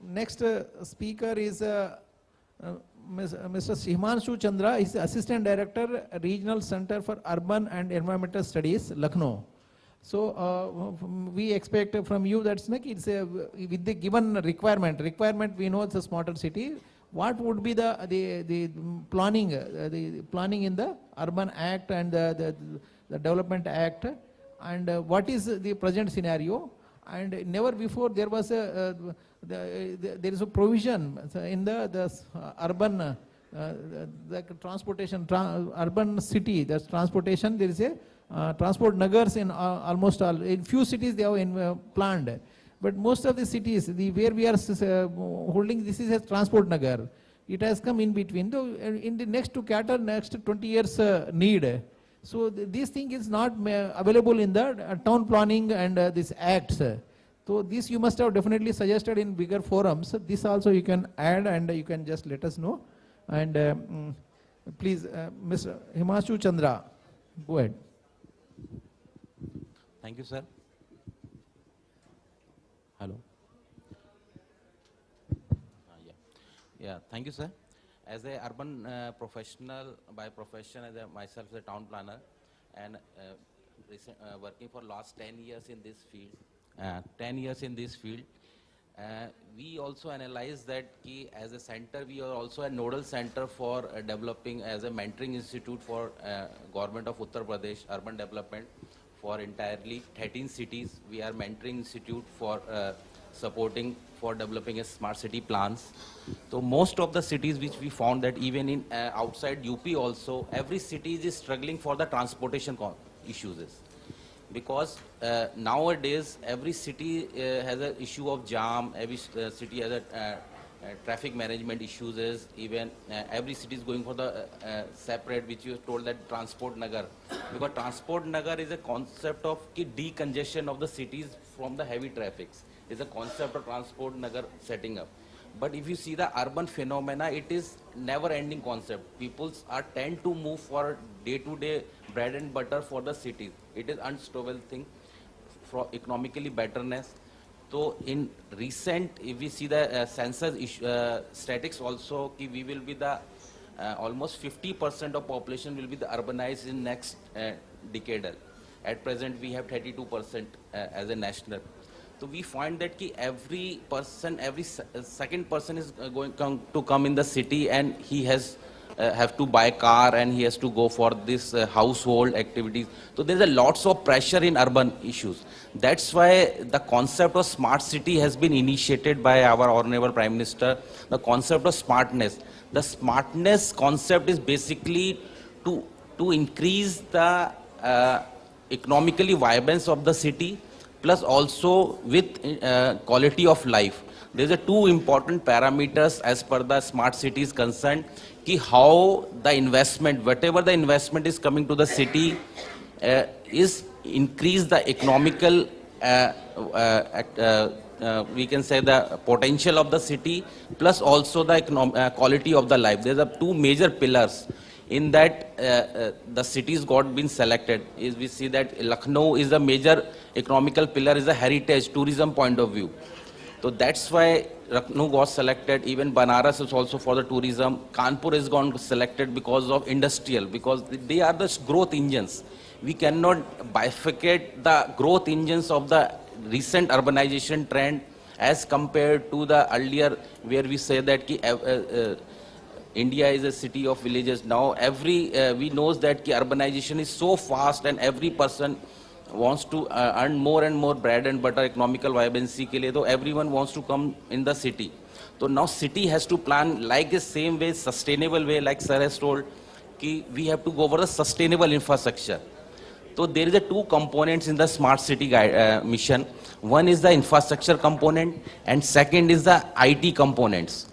Next speaker is Mr. Shri Himanashu Chandra. He is Assistant Director, Regional Center for Urban and Environmental Studies, Lucknow. So we expect from you that's like it's with the given requirement we know it's a smarter city. What would be the planning in the Urban Act and the Development Act, and what is the present scenario? And never before there was there is a provision in the urban the transportation urban city. That's transportation. There is a transport nagars in almost all. In few cities they have planned, but most of the cities where we are holding this is a transport nagar. It has come in between. So in the next to cater next 20 years need. So this thing is not available in the town planning and this acts. So this you must have definitely suggested in bigger forums. This also you can add and you can just let us know. And please, Mr. Himanashu Chandra, go ahead. Thank you, sir. Hello. Yeah, thank you, sir. As a urban professional by profession, as myself as a town planner, and working for last 10 years in this field, we also analyze that as a center, we are also a nodal center for developing as a mentoring institute for government of Uttar Pradesh urban development for entirely 13 cities. We are mentoring institute for supporting for developing a smart city plans. So most of the cities which we found that even in outside UP also, every city is struggling for the transportation issues. Because nowadays every city has an issue of jam, every city has a traffic management issues, even every city is going for the separate, which you told that transport nagar. Because transport nagar is a concept of decongestion of the cities from the heavy traffics. It's a concept of transport nagar setting up. But if you see the urban phenomena, it is never ending concept. People tend to move for day-to-day bread and butter for the cities. It is unstable thing for economically betterness. So in recent, if we see the census statistics also, we will be the almost 50% of population will be the urbanized in next decade. At present, we have 32% as a national. So we find that every person, every second person is going to come in the city, and he has have to buy a car and he has to go for this household activities. So there's a lots of pressure in urban issues. That's why the concept of smart city has been initiated by our honorable Prime Minister. The concept of smartness. The smartness concept is basically to increase the economically vibrance of the city, plus also with quality of life. There's a two important parameters as per the smart city is concerned, how the investment, whatever the investment is coming to the city, is increase the economical, we can say the potential of the city, plus also the quality of the life. There's two major pillars in that the cities got been selected. Is we see that Lucknow is a major economical pillar, is a heritage tourism point of view. So that's why Lucknow got selected. Even Banaras is also for the tourism. Kanpur is gone selected because of industrial, because they are the growth engines. We cannot bifurcate the growth engines of the recent urbanization trend as compared to the earlier, where we say that India is a city of villages. Now we knows that urbanization is so fast, and every person wants to earn more and more bread and butter, economical vibrancy ke liye, so everyone wants to come in the city. So now city has to plan like the same way, sustainable way, like sir has told, we have to go for the sustainable infrastructure. So there is a two components in the smart city mission. One is the infrastructure component, and second is the IT components.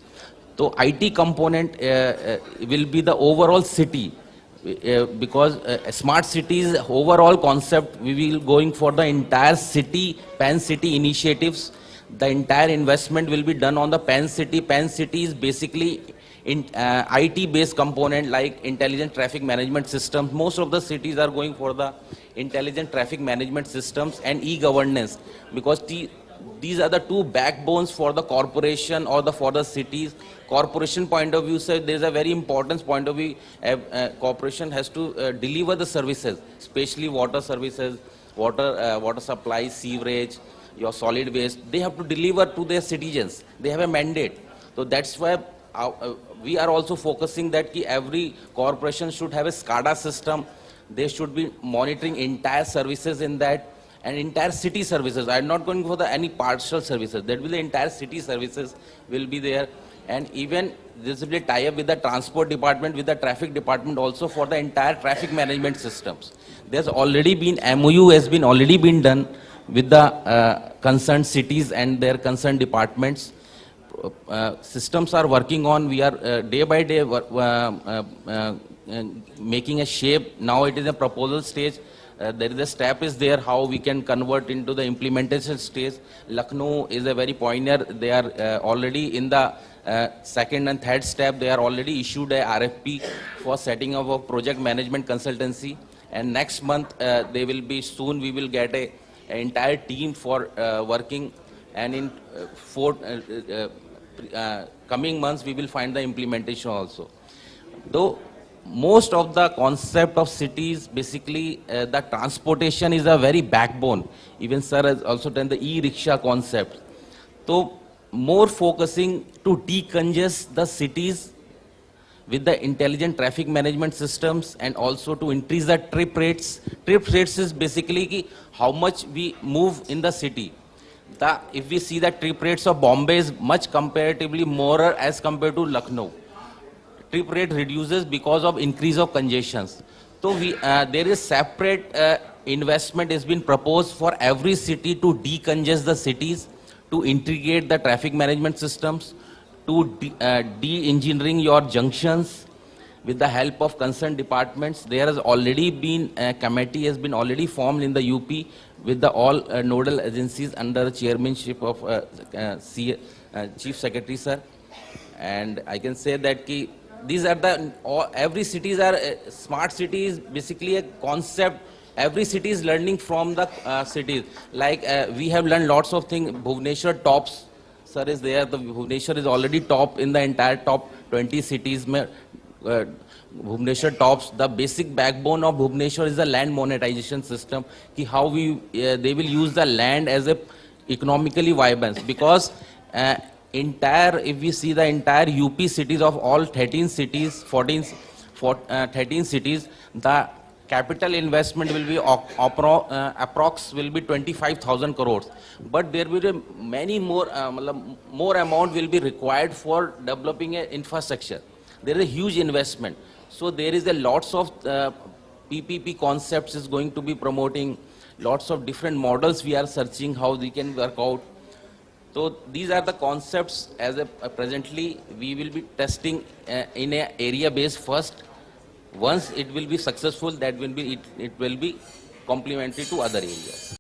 So IT component will be the overall city, because smart cities overall concept, we will going for the entire city, pan city initiatives. The entire investment will be done on the pan city. Pan city is basically in IT based component like intelligent traffic management systems. Most of the cities are going for the intelligent traffic management systems and e-governance, because these are the two backbones for the corporation or for the cities. Corporation point of view, sir, there is a very important point of view. Corporation has to deliver the services, especially water services, water supply, sewerage, your solid waste. They have to deliver to their citizens. They have a mandate. So that's why we are also focusing that every corporation should have a SCADA system. They should be monitoring entire services in that, and entire city services. I am not going for any partial services. That will the entire city services will be there. And even this will be tie up with the transport department, with the traffic department also for the entire traffic management systems. There's already been, MOU has been already been done with the concerned cities and their concerned departments. Systems are working on, we are day by day making a shape. Now it is a proposal stage. There is a step is there how we can convert into the implementation stage. Lucknow is a very pioneer. They are already in the second and third step. They are already issued a RFP for setting up a project management consultancy. And next month they will be soon. We will get an entire team for working. And in coming months we will find the implementation also. Though most of the concept of cities, basically the transportation is a very backbone. Even sir has also done the e-rickshaw concept. So more focusing to decongest the cities with the intelligent traffic management systems, and also to increase the trip rates. Trip rates is basically how much we move in the city. If we see the trip rates of Bombay is much comparatively more as compared to Lucknow. Trip rate reduces because of increase of congestions. So there is separate investment has been proposed for every city to decongest the cities, to integrate the traffic management systems, to de-engineering your junctions with the help of concerned departments. There has already been a committee has been already formed in the UP with the all nodal agencies under the chairmanship of Chief Secretary sir. And I can say that these are every cities are smart cities, basically a concept. Every city is learning from the cities. Like we have learned lots of things. Bhubaneswar tops, sir, is there. The Bhubaneswar is already top in the entire top 20 cities. Bhubaneswar tops. The basic backbone of Bhubaneswar is the land monetization system. How they will use the land as a economically vibrant, because if we see the entire UP cities of all 13 cities, 13 cities, the capital investment will be approx will be 25,000 crores. But there will be many more, more amount will be required for developing an infrastructure. There is a huge investment. So there is a lots of PPP concepts is going to be promoting, lots of different models we are searching how they can work out. So these are the concepts as presently we will be testing in a area base first. Once it will be successful, that will be it will be complementary to other areas.